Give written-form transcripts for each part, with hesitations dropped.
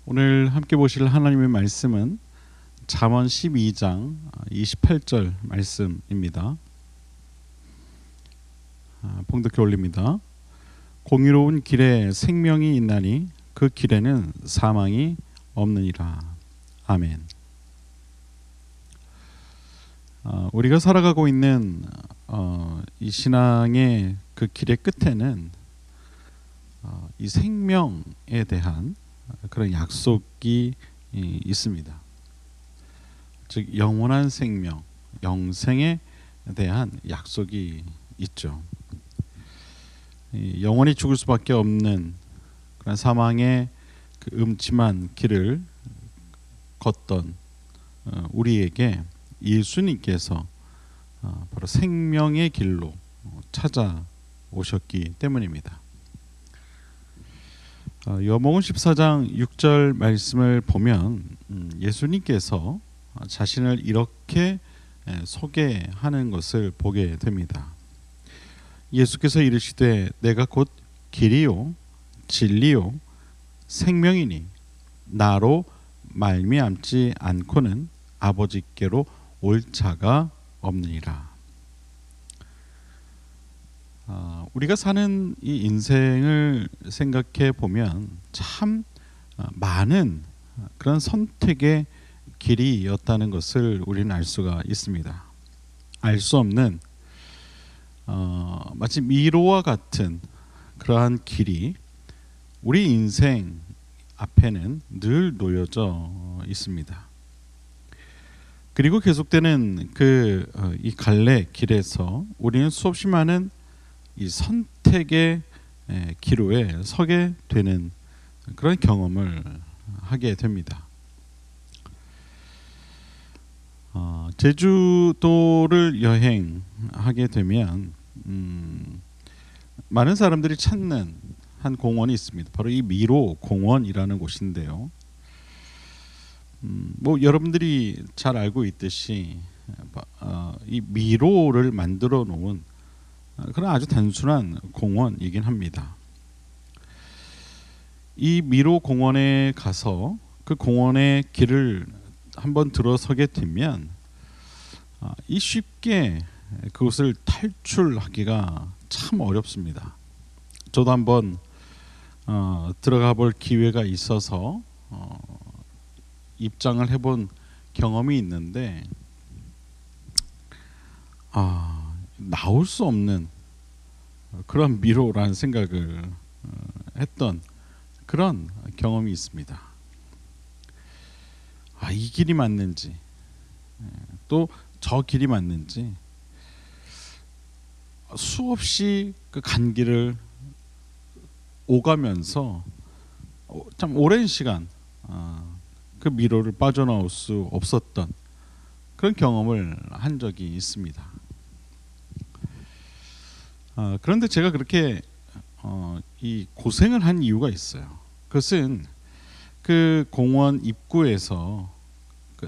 오늘 함께 보실 하나님의 말씀은 잠언 12장 28절 말씀입니다. 봉독해 올립니다. 공의로운 길에 생명이 있나니 그 길에는 사망이 없느니라. 아멘. 우리가 살아가고 있는 이 신앙의 그 길의 끝에는 이 생명에 대한 그런 약속이 있습니다. 즉 영원한 생명, 영생에 대한 약속이 있죠. 영원히 죽을 수밖에 없는 그런 사망의 그 음침한 길을 걷던 우리에게 예수님께서 바로 생명의 길로 찾아오셨기 때문입니다. 요한복음 14장 6절 말씀을 보면 예수님께서 자신을 이렇게 소개하는 것을 보게 됩니다. 예수께서 이르시되 내가 곧 길이요 진리요 생명이니 나로 말미암지 않고는 아버지께로 올 자가 없느니라. 우리가 사는 이 인생을 생각해 보면 참 많은 그런 선택의 길이었다는 것을 우리는 알 수가 있습니다. 알 수 없는 마치 미로와 같은 그러한 길이 우리 인생 앞에는 늘 놓여져 있습니다. 그리고 계속되는 이 갈래 길에서 우리는 수없이 많은 이 선택의 기로에 서게 되는 그런 경험을 하게 됩니다. 제주도를 여행하게 되면 많은 사람들이 찾는 한 공원이 있습니다. 바로 이 미로 공원이라는 곳인데요. 여러분들이 잘 알고 있듯이 이 미로를 만들어 놓은 그런 아주 단순한 공원이긴 합니다. 이 미로 공원에 가서 그 공원의 길을 한번 들어서게 되면 이 쉽게 그것을 탈출하기가 참 어렵습니다. 저도 한번 들어가 볼 기회가 있어서 입장을 해본 경험이 있는데 나올 수 없는 그런 미로라는 생각을 했던 그런 경험이 있습니다. 이 길이 맞는지 또 저 길이 맞는지 수없이 그 간 길을 오가면서 참 오랜 시간 그 미로를 빠져나올 수 없었던 그런 경험을 한 적이 있습니다. 그런데 제가 그렇게 이 고생을 한 이유가 있어요. 그것은 그 공원 입구에서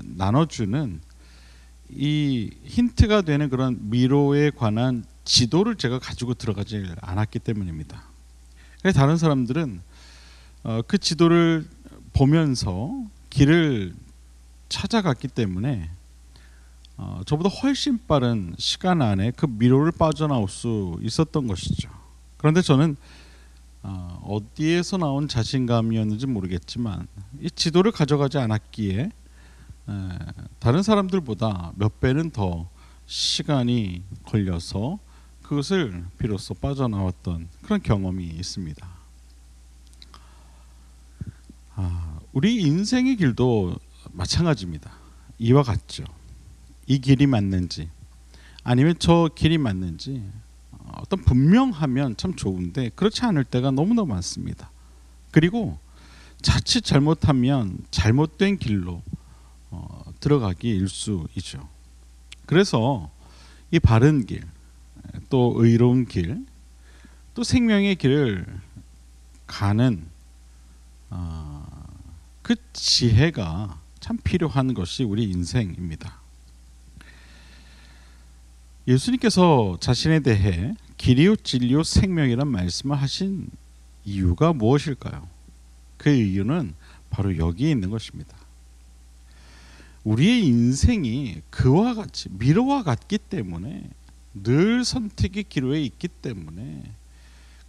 나눠주는 이 힌트가 되는 그런 미로에 관한 지도를 제가 가지고 들어가지 않았기 때문입니다. 그래서 다른 사람들은 그 지도를 보면서 길을 찾아갔기 때문에 저보다 훨씬 빠른 시간 안에 그 미로를 빠져나올 수 있었던 것이죠. 그런데 저는 어디에서 나온 자신감이었는지 모르겠지만 이 지도를 가져가지 않았기에 다른 사람들보다 몇 배는 더 시간이 걸려서 그것을 비로소 빠져나왔던 그런 경험이 있습니다. 우리 인생의 길도 마찬가지입니다. 이와 같죠. 이 길이 맞는지 아니면 저 길이 맞는지 어떤 분명하면 참 좋은데 그렇지 않을 때가 너무나 많습니다. 그리고 자칫 잘못하면 잘못된 길로 들어가기 일쑤이죠. 그래서 이 바른 길, 또 의로운 길, 또 생명의 길을 가는 그 지혜가 참 필요한 것이 우리 인생입니다. 예수님께서 자신에 대해 길이요 진리요 생명이란 말씀을 하신 이유가 무엇일까요? 그 이유는 바로 여기에 있는 것입니다. 우리의 인생이 그와 같이 미로와 같기 때문에, 늘 선택의 기로에 있기 때문에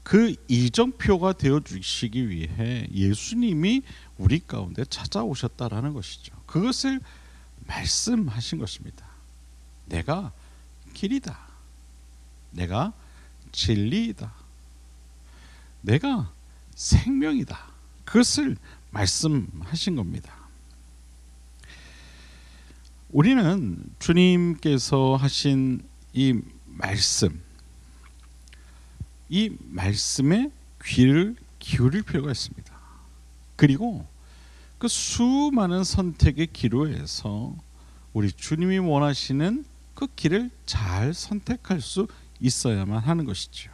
그 이정표가 되어 주시기 위해 예수님이 우리 가운데 찾아오셨다라는 것이죠. 그것을 말씀하신 것입니다. 내가 길이다. 내가 진리이다. 내가 생명이다. 그것을 말씀하신 겁니다. 우리는 주님께서 하신 이 말씀, 이 말씀에 귀를 기울일 필요가 있습니다. 그리고 그 수많은 선택의 기로에서 우리 주님이 원하시는 그 길을 잘 선택할 수 있어야만 하는 것이죠.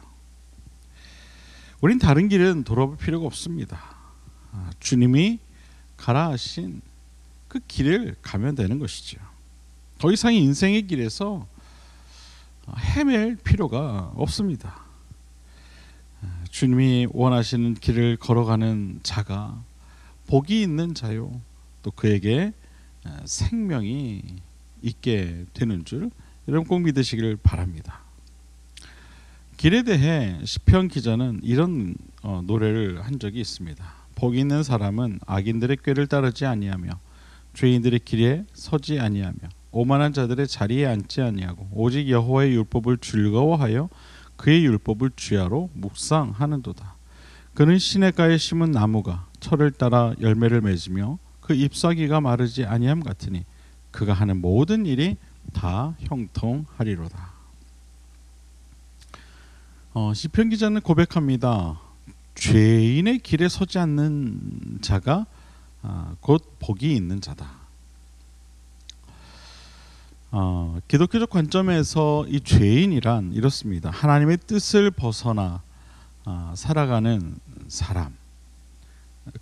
우린 다른 길은 돌아볼 필요가 없습니다. 주님이 가라 하신 그 길을 가면 되는 것이죠. 더 이상 인생의 길에서 헤맬 필요가 없습니다. 주님이 원하시는 길을 걸어가는 자가 복이 있는 자요, 또 그에게 생명이 있게 되는 줄 여러분 꼭 믿으시길 바랍니다. 길에 대해 시편 기자는 이런 노래를 한 적이 있습니다. 복이 있는 사람은 악인들의 꾀를 따르지 아니하며 죄인들의 길에 서지 아니하며 오만한 자들의 자리에 앉지 아니하고 오직 여호와의 율법을 즐거워하여 그의 율법을 주야로 묵상하는도다. 그는 시냇가에 심은 나무가 철을 따라 열매를 맺으며 그 잎사귀가 마르지 아니함 같으니 그가 하는 모든 일이 다 형통하리로다. 시편 기자는 고백합니다. 죄인의 길에 서지 않는 자가 곧 복이 있는 자다. 기독교적 관점에서 이 죄인이란 이렇습니다. 하나님의 뜻을 벗어나 살아가는 사람,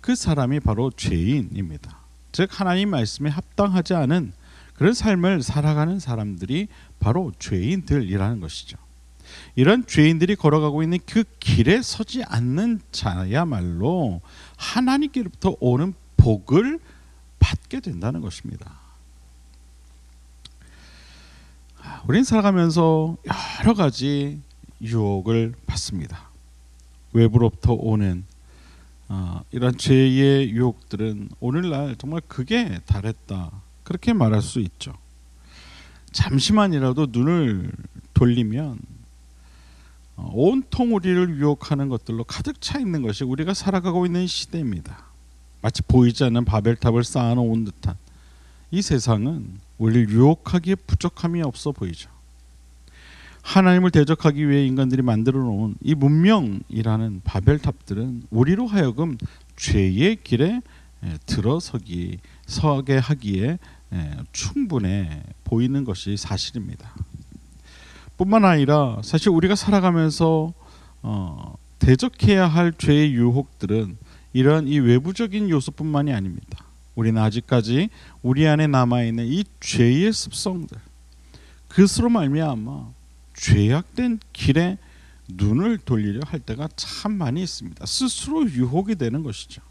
그 사람이 바로 죄인입니다. 즉 하나님 말씀에 합당하지 않은 그런 삶을 살아가는 사람들이 바로 죄인들이라는 것이죠. 이런 죄인들이 걸어가고 있는 그 길에 서지 않는 자야말로 하나님께로부터 오는 복을 받게 된다는 것입니다. 우리는 살아가면서 여러 가지 유혹을 받습니다. 외부로부터 오는 이런 죄의 유혹들은 오늘날 정말 극에 달했다, 그렇게 말할 수 있죠. 잠시만이라도 눈을 돌리면 온통 우리를 유혹하는 것들로 가득 차 있는 것이 우리가 살아가고 있는 시대입니다. 마치 보이지 않는 바벨탑을 쌓아놓은 듯한 이 세상은 우리를 유혹하기에 부족함이 없어 보이죠. 하나님을 대적하기 위해 인간들이 만들어 놓은 이 문명이라는 바벨탑들은 우리로 하여금 죄의 길에 서게 하기에 충분해 보이는 것이 사실입니다. 뿐만 아니라 사실 우리가 살아가면서 대적해야 할 죄의 유혹들은 이러한 이 외부적인 요소뿐만이 아닙니다. 우리는 아직까지 우리 안에 남아있는 이 죄의 습성들, 그것으로 말미암아 죄악된 길에 눈을 돌리려 할 때가 참 많이 있습니다. 스스로 유혹이 되는 것이죠.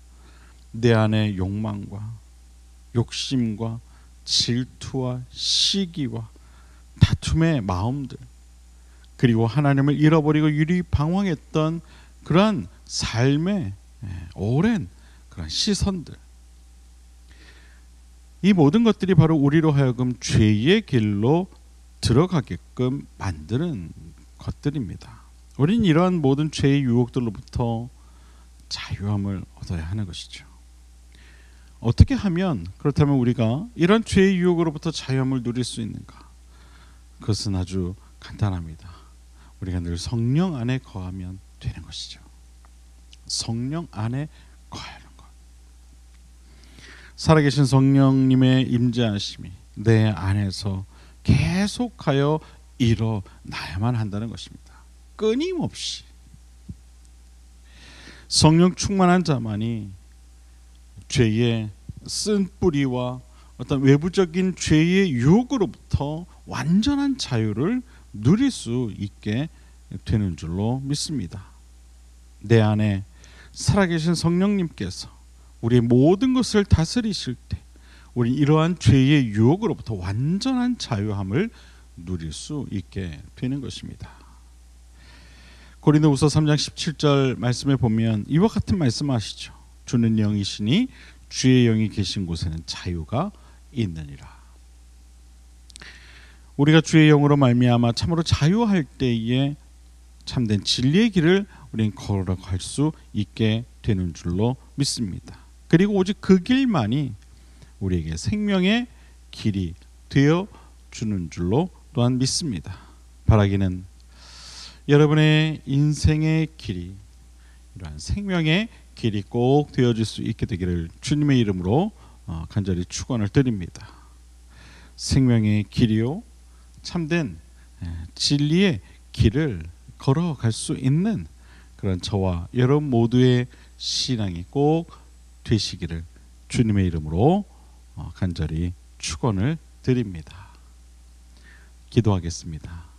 내 안에 욕망과 욕심과 질투와 시기와 다툼의 마음들, 그리고 하나님을 잃어버리고 유리 방황했던 그러한 삶의 오랜 그런 시선들, 이 모든 것들이 바로 우리로 하여금 죄의 길로 들어가게끔 만드는 것들입니다. 우리는 이러한 모든 죄의 유혹들로부터 자유함을 얻어야 하는 것이죠. 어떻게 하면, 그렇다면 우리가 이런 죄의 유혹으로부터 자유함을 누릴 수 있는가? 그것은 아주 간단합니다. 우리가 늘 성령 안에 거하면 되는 것이죠. 성령 안에 거하는 것. 살아계신 성령님의 임재하심이 내 안에서 계속하여 일어나야만 한다는 것입니다. 끊임없이. 성령 충만한 자만이 죄의 쓴 뿌리와 어떤 외부적인 죄의 유혹으로부터 완전한 자유를 누릴 수 있게 되는 줄로 믿습니다. 내 안에 살아계신 성령님께서 우리의 모든 것을 다스리실 때 우리 이러한 죄의 유혹으로부터 완전한 자유함을 누릴 수 있게 되는 것입니다. 고린도후서 3장 17절 말씀에 보면 이와 같은 말씀하시죠. 주는 영이시니 주의 영이 계신 곳에는 자유가 있느니라. 우리가 주의 영으로 말미암아 참으로 자유할 때에 참된 진리의 길을 우리는 걸어갈 수 있게 되는 줄로 믿습니다. 그리고 오직 그 길만이 우리에게 생명의 길이 되어 주는 줄로 또한 믿습니다. 바라기는 여러분의 인생의 길이 이러한 생명의 길이 꼭 되어질 수 있게 되기를 주님의 이름으로 간절히 축원을 드립니다. 생명의 길이요 참된 진리의 길을 걸어갈 수 있는 그런 저와 여러분 모두의 신앙이 꼭 되시기를 주님의 이름으로 간절히 축원을 드립니다. 기도하겠습니다.